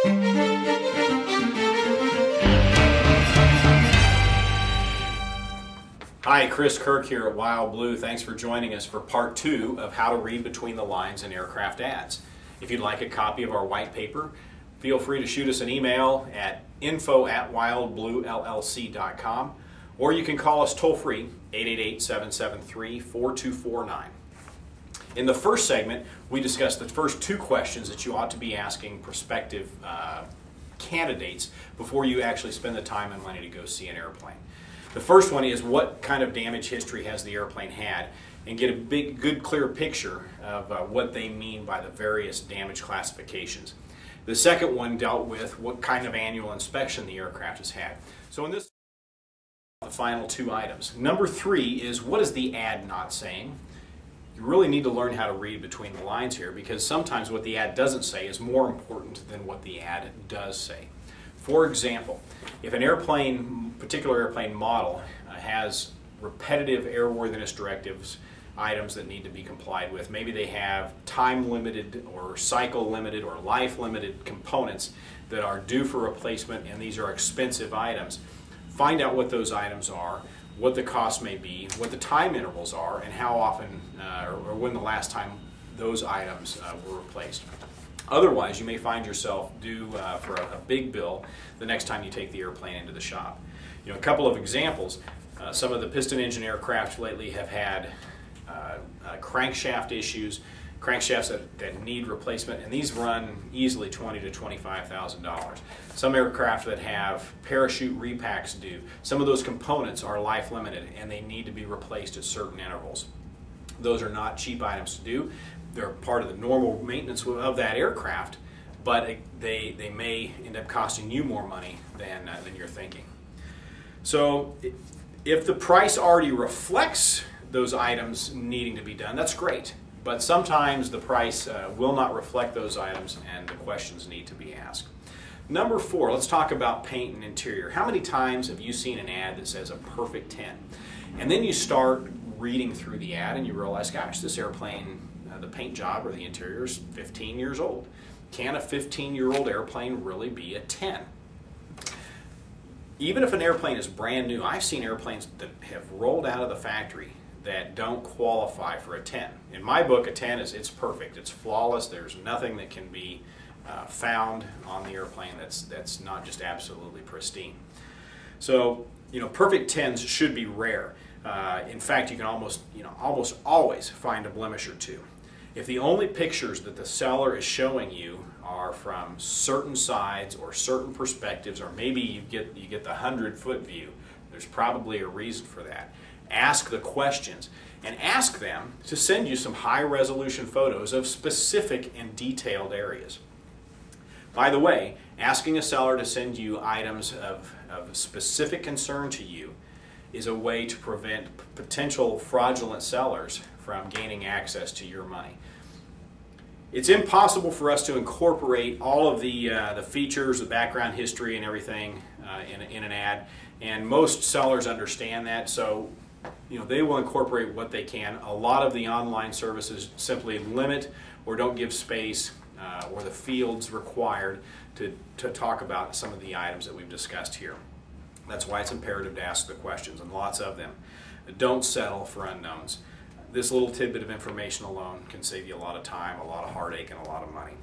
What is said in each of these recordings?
Hi, Chris Kirk here at Wild Blue. Thanks for joining us for part 2 of how to read between the lines in aircraft ads. If you'd like a copy of our white paper, feel free to shoot us an email at info@wildbluellc.com, or you can call us toll-free 888-773-4249. In the first segment, we discussed the first 2 questions that you ought to be asking prospective candidates before you actually spend the time and money to go see an airplane. The first one is, what kind of damage history has the airplane had, and get a good clear picture of what they mean by the various damage classifications. The second one dealt with what kind of annual inspection the aircraft has had. So in this, the final 2 items. Number 3 is, what is the ad not saying? You really need to learn how to read between the lines here, because sometimes what the ad doesn't say is more important than what the ad does say. For example, if an particular airplane model has repetitive airworthiness directives, items that need to be complied with, maybe they have time-limited or cycle-limited or life-limited components that are due for replacement, and these are expensive items, find out what those items are, what the cost may be, what the time intervals are, and how often or when the last time those items were replaced. Otherwise, you may find yourself due for a big bill the next time you take the airplane into the shop. You know, a couple of examples. Some of the piston engine aircraft lately have had crankshaft issues, crankshafts that need replacement, and these run easily $20,000 to $25,000. Some aircraft that have parachute repacks due, some of those components are life limited and they need to be replaced at certain intervals. Those are not cheap items to do. They're part of the normal maintenance of that aircraft, but they may end up costing you more money than you're thinking. So if the price already reflects those items needing to be done, that's great. But sometimes the price will not reflect those items, and the questions need to be asked. Number 4, let's talk about paint and interior. How many times have you seen an ad that says a perfect 10? And then you start reading through the ad and you realize, gosh, this airplane, the paint job or the interior is 15 years old. Can a 15-year-old airplane really be a 10? Even if an airplane is brand new, I've seen airplanes that have rolled out of the factory that don't qualify for a 10. In my book, a 10 it's perfect. It's flawless. There's nothing that can be found on the airplane that's not just absolutely pristine. So, perfect 10s should be rare. In fact, you can almost always find a blemish or 2. If the only pictures that the seller is showing you are from certain sides or certain perspectives, or maybe you get the 100-foot view, there's probably a reason for that. Ask the questions and ask them to send you some high-resolution photos of specific and detailed areas. By the way, asking a seller to send you items of specific concern to you is a way to prevent potential fraudulent sellers from gaining access to your money. It's impossible for us to incorporate all of the features, the background history, and everything in an ad, and most sellers understand that, so they will incorporate what they can. A lot of the online services simply limit or don't give space or the fields required to talk about some of the items that we've discussed here. That's why it's imperative to ask the questions, and lots of them. Don't settle for unknowns. This little tidbit of information alone can save you a lot of time, a lot of heartache, and a lot of money.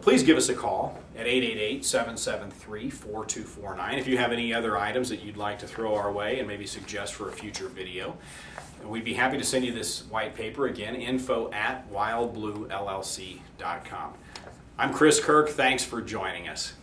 Please give us a call at 888-773-4249 if you have any other items that you'd like to throw our way and maybe suggest for a future video. We'd be happy to send you this white paper. Again, info@wildbluellc.com. I'm Chris Kirk. Thanks for joining us.